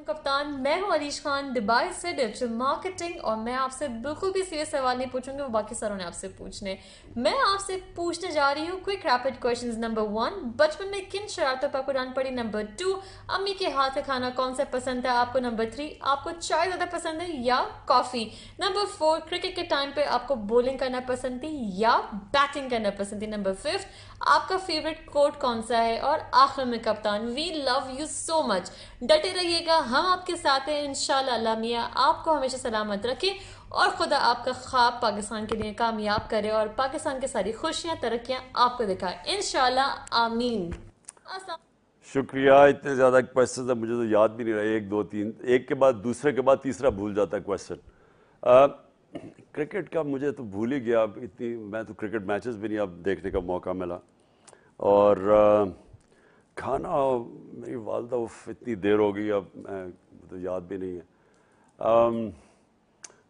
कप्तान। मैं हूं अलीश खान, दुबई से डिजिटल मार्केटिंग, और मैं आपसे बिल्कुल भी सीरियस सवाल नहीं पूछूंगी, वो बाकी सरों ने आपसे पूछने। मैं आपसे पूछने जा रही हूँ क्विक रैपिड क्वेश्चंस। नंबर 1, बचपन में किन शरारतों पर आपको डांट पड़ी? नंबर 2, अम्मी के हाथ का खाना कौन सा पसंद है आपको? नंबर 3, आपको चाय ज़्यादा पसंद है या कॉफ़ी? नंबर 4, क्रिकेट के टाइम पे आपको बॉलिंग करना पसंद थी या बैटिंग करना पसंद थी? नंबर 5, आपका फेवरेट कोट कौन सा है? और आखिर में कप्तान, we love you so much. डटे रहिएगा, हम आपके साथ हैं इंशाल्लाह। अल्लाह मियाँ आपको हमेशा सलामत रखे और खुदा आपका ख्वाब पाकिस्तान के लिए कामयाब करे और पाकिस्तान की सारी खुशियाँ तरक्कियाँ आपको दिखाए इंशाल्लाह, आमीन। अस्सलाम। शुक्रिया। इतने ज़्यादा क्वेश्चन है मुझे तो याद भी नहीं रहा, एक दो तीन, एक के बाद दूसरे के बाद तीसरा भूल जाता है क्वेश्चन। क्रिकेट का मुझे तो भूल ही गया, अब इतनी मैं तो क्रिकेट मैचेस भी नहीं अब देखने का मौका मिला। और खाना, मेरी वालदा उफ इतनी देर हो गई अब मैं तो याद भी नहीं है।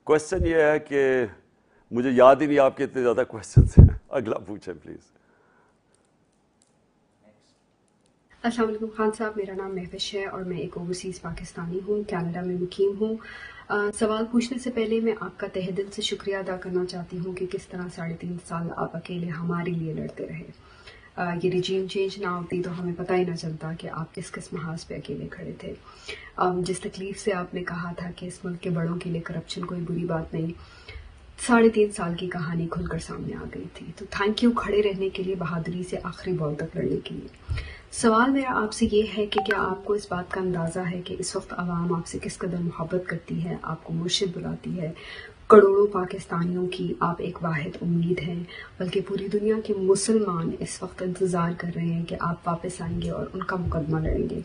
क्वेश्चन ये है कि मुझे याद ही नहीं आपके इतने ज़्यादा क्वेश्चन हैं। अगला पूछें प्लीज़। अस्सलाम वालेकुम खान साहब, मेरा नाम महविश है और मैं एक ओवरसीज़ पाकिस्तानी हूँ, कनाडा में मुकीम हूँ। सवाल पूछने से पहले मैं आपका तहे दिल से शुक्रिया अदा करना चाहती हूँ कि किस तरह 3.5 साल आप अकेले हमारे लिए लड़ते रहे। ये रिजीम चेंज ना होती तो हमें पता ही ना चलता कि आप किस किस महाज पे अकेले खड़े थे। जिस तकलीफ से आपने कहा था कि इस मुल्क के बड़ों के लिए करप्शन कोई बुरी बात नहीं, 3.5 साल की कहानी खुलकर सामने आ गई थी। तो थैंक यू खड़े रहने के लिए, बहादुरी से आखिरी बॉल तक लड़ने के लिए। सवाल मेरा आपसे ये है कि क्या आपको इस बात का अंदाज़ा है कि इस वक्त आवाम आपसे किस कदर मोहब्बत करती है, आपको मुर्शिद बुलाती है? करोड़ों पाकिस्तानियों की आप एक वाहिद उम्मीद हैं, बल्कि पूरी दुनिया के मुसलमान इस वक्त इंतज़ार कर रहे हैं कि आप वापस आएंगे और उनका मुकदमा लड़ेंगे।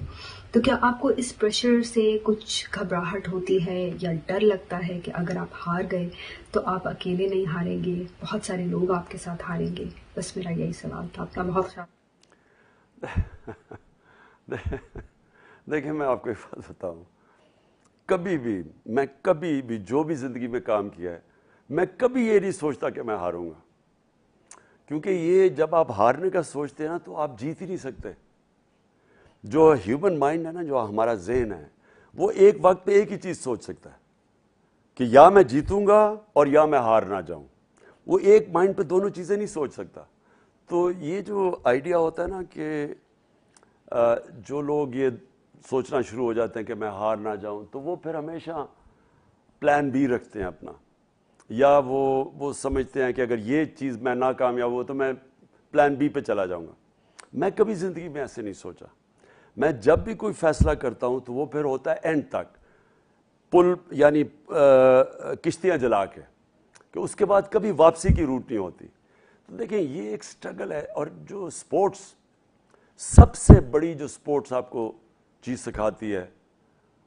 तो क्या आपको इस प्रेशर से कुछ घबराहट होती है या डर लगता है कि अगर आप हार गए तो आप अकेले नहीं हारेंगे, बहुत सारे लोग आपके साथ हारेंगे? बस मेरा यही सवाल था। अपना बहुत देखिए, मैं आपको एक बात बताऊं, कभी भी जो भी जिंदगी में काम किया है, मैं कभी ये नहीं सोचता कि मैं हारूंगा। क्योंकि ये जब आप हारने का सोचते हैं ना तो आप जीत ही नहीं सकते। जो ह्यूमन माइंड है ना, जो हमारा जहन है, वो एक वक्त पे एक ही चीज सोच सकता है कि या मैं जीतूंगा और या मैं हार ना जाऊं। वो एक माइंड पे दोनों चीजें नहीं सोच सकता। तो ये जो आइडिया होता है ना कि जो लोग ये सोचना शुरू हो जाते हैं कि मैं हार ना जाऊं, तो वो फिर हमेशा प्लान बी रखते हैं अपना, या वो समझते हैं कि अगर ये चीज़ मैं नाकामयाब हो तो मैं प्लान बी पे चला जाऊंगा। मैं कभी ज़िंदगी में ऐसे नहीं सोचा। मैं जब भी कोई फैसला करता हूं तो वो फिर होता है एंड तक, पुल यानी किश्तियां जला के, कि उसके बाद कभी वापसी की रूट नहीं होती। तो देखें, ये एक स्ट्रगल है। और जो स्पोर्ट्स, सबसे बड़ी जो स्पोर्ट्स आपको चीज़ सिखाती है,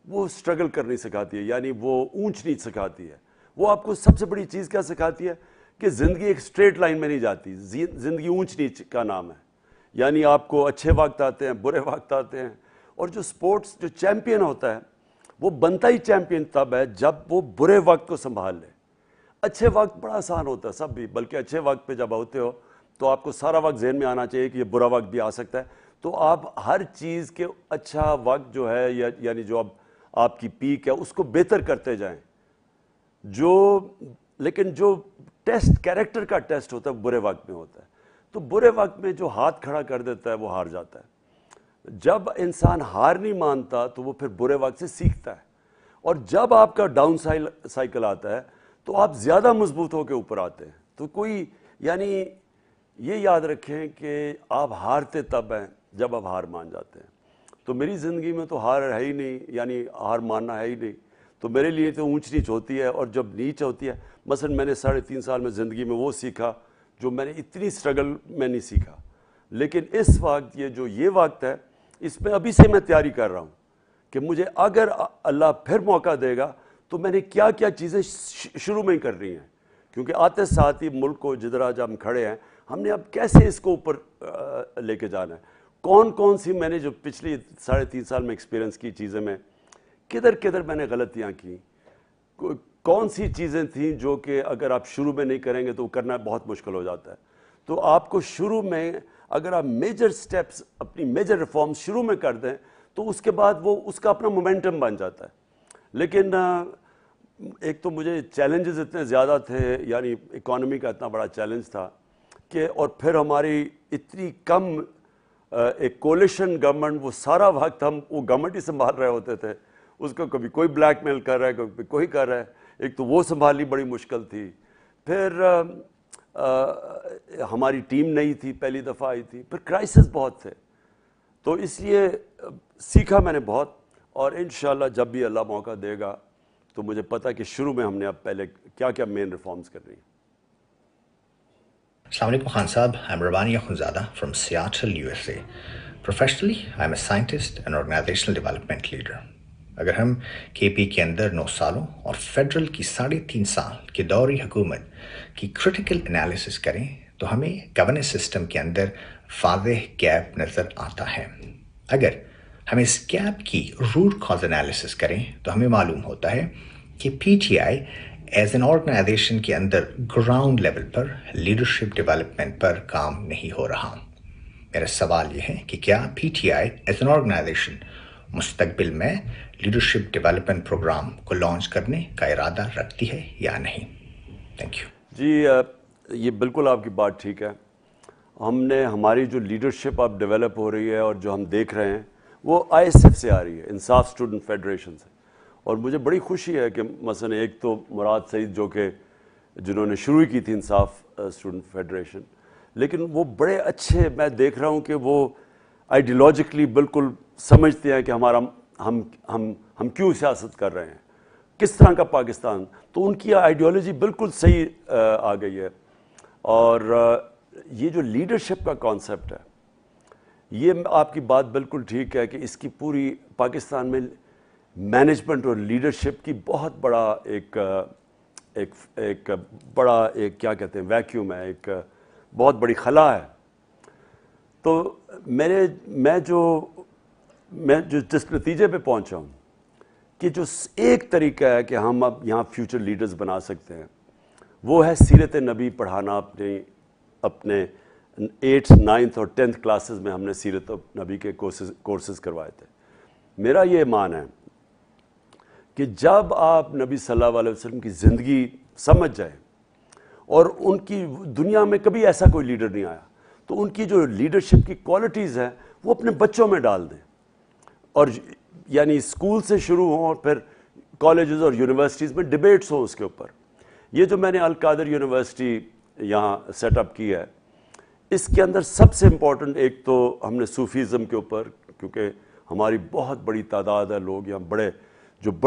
वो स्ट्रगल करनी सिखाती है, यानी वो ऊंच नीच सिखाती है। वो आपको सबसे बड़ी चीज़ क्या सिखाती है कि ज़िंदगी एक स्ट्रेट लाइन में नहीं जाती, ज़िंदगी ऊंच नीच का नाम है। यानी आपको अच्छे वक्त आते हैं, बुरे वक्त आते हैं। और जो स्पोर्ट्स, जो चैंपियन होता है, वो बनता ही चैंपियन तब है जब वो बुरे वक्त को संभाल ले। अच्छे वक्त बड़ा आसान होता है सब भी, बल्कि अच्छे वक्त पे जब होते हो तो आपको सारा वक्त जहन में आना चाहिए कि ये बुरा वक्त भी आ सकता है। तो आप हर चीज़ के अच्छा वक्त जो है, यानी जो अब आपकी पीक है, उसको बेहतर करते जाएं। लेकिन जो टेस्ट, कैरेक्टर का टेस्ट होता है, बुरे वक्त में होता है। तो बुरे वक्त में जो हाथ खड़ा कर देता है वो हार जाता है। जब इंसान हार नहीं मानता तो वो फिर बुरे वक्त से सीखता है। और जब आपका डाउन साइकिल आता है तो आप ज़्यादा मजबूत होकर ऊपर आते हैं। तो कोई, यानी ये याद रखें कि आप हारते तब हैं जब आप हार मान जाते हैं। तो मेरी ज़िंदगी में तो हार है ही नहीं, यानी हार मानना है ही नहीं। तो मेरे लिए तो ऊंच नीच होती है, और जब नीच होती है, मसलन मैंने 3.5 साल में ज़िंदगी में वो सीखा जो मैंने इतनी स्ट्रगल में नहीं सीखा। लेकिन इस वक्त ये वक्त है, इसमें अभी से मैं तैयारी कर रहा हूँ कि मुझे अगर अल्लाह फिर मौका देगा तो मैंने क्या क्या चीज़ें शुरू में ही कर रही हैं। क्योंकि आते साथ ही मुल्क को जिधर आज हम खड़े हैं, हमने अब कैसे इसको ऊपर लेके जाना है, कौन कौन सी मैंने जो पिछली 3.5 साल में एक्सपीरियंस की चीज़ें में किधर किधर मैंने गलतियां की, कौन सी चीज़ें थी जो कि अगर आप शुरू में नहीं करेंगे तो करना बहुत मुश्किल हो जाता है। तो आपको शुरू में, अगर आप मेजर स्टेप्स, अपनी मेजर रिफॉर्म्स शुरू में कर दें तो उसके बाद वो उसका अपना मोमेंटम बन जाता है। लेकिन एक तो मुझे चैलेंजेस इतने ज़्यादा थे, यानी इकोनॉमी का इतना बड़ा चैलेंज था कि, और फिर हमारी इतनी कम एक कोलिशन गवर्नमेंट, वो सारा वक्त हम वो गवर्नमेंट ही संभाल रहे होते थे, उसको कभी कोई ब्लैकमेल कर रहा है, कभी कोई कर रहा है, एक तो वो संभालनी बड़ी मुश्किल थी। फिर हमारी टीम नहीं थी, पहली दफ़ा आई थी, फिर क्राइसिस बहुत थे, तो इसलिए सीखा मैंने बहुत। और इंशाल्लाह जब भी अल्लाह मौका देगा तो मुझे पता है कि शुरू में हमने अब पहले क्या क्या मेन रिफॉर्म्स करनी है। Assalamu alaikum Khan Saab. I'm Rabani Akhundzada from Seattle, USA. Professionally, I'm a scientist and organizational development leader. अगर हम KP के अंदर 9 सालों और फेडरल की 3.5 साल की दौरी हुकूमत की क्रिटिकल एनालिसिस करें तो हमें गवर्नेंस सिस्टम के अंदर वाज़ेह गैप नज़र आता है। अगर हम इस गैप की रूट कॉज एनालिसिस करें तो हमें मालूम होता है कि PTI एज एन ऑर्गेनाइजेशन के अंदर ग्राउंड लेवल पर लीडरशिप डेवलपमेंट पर काम नहीं हो रहा। मेरा सवाल यह है कि क्या PTI एज एन ऑर्गेनाइजेशन मुस्तकबिल में लीडरशिप डेवलपमेंट प्रोग्राम को लॉन्च करने का इरादा रखती है या नहीं? थैंक यू जी। ये बिल्कुल आपकी बात ठीक है। हमने हमारी जो लीडरशिप अब डेवलप हो रही है और जो हम देख रहे हैं वो ISF से आ रही है, इंसाफ स्टूडेंट फेडरेशन से। और मुझे बड़ी खुशी है कि मसलन एक तो मुराद सईद जो कि जिन्होंने शुरू की थी इंसाफ स्टूडेंट फेडरेशन, लेकिन वो बड़े अच्छे, मैं देख रहा हूँ कि वो आइडियोलॉजिकली बिल्कुल समझते हैं कि हमारा हम क्यों सियासत कर रहे हैं, किस तरह का पाकिस्तान, तो उनकी आइडियोलॉजी बिल्कुल सही आ गई है। और ये जो लीडरशिप का कॉन्सेप्ट है, ये आपकी बात बिल्कुल ठीक है कि इसकी पूरी पाकिस्तान में मैनेजमेंट और लीडरशिप की बहुत बड़ा एक बड़ा क्या कहते हैं वैक्यूम है, एक बहुत बड़ी खला है। तो मैं जो जिस नतीजे पे पहुंचा हूँ कि जो एक तरीका है कि हम अब यहाँ फ्यूचर लीडर्स बना सकते हैं, वो है सीरत नबी पढ़ाना। अपने 8th, 9th और 10th क्लासेस में हमने सीरत नबी के कोर्सेज करवाए थे। मेरा ये ईमान है कि जब आप नबी सल्लल्लाहु अलैहि वसल्लम की ज़िंदगी समझ जाए, और उनकी दुनिया में कभी ऐसा कोई लीडर नहीं आया, तो उनकी जो लीडरशिप की क्वालिटीज़ हैं वो अपने बच्चों में डाल दें, और यानी स्कूल से शुरू हों और फिर कॉलेजेस और यूनिवर्सिटीज़ में डिबेट्स हों उसके ऊपर। ये जो मैंने अल कादिर यूनिवर्सिटी यहाँ सेटअप की है, इसके अंदर सबसे इम्पॉर्टेंट एक तो हमने सूफीज़म के ऊपर, क्योंकि हमारी बहुत बड़ी तादाद है लोग यहाँ, बड़े जो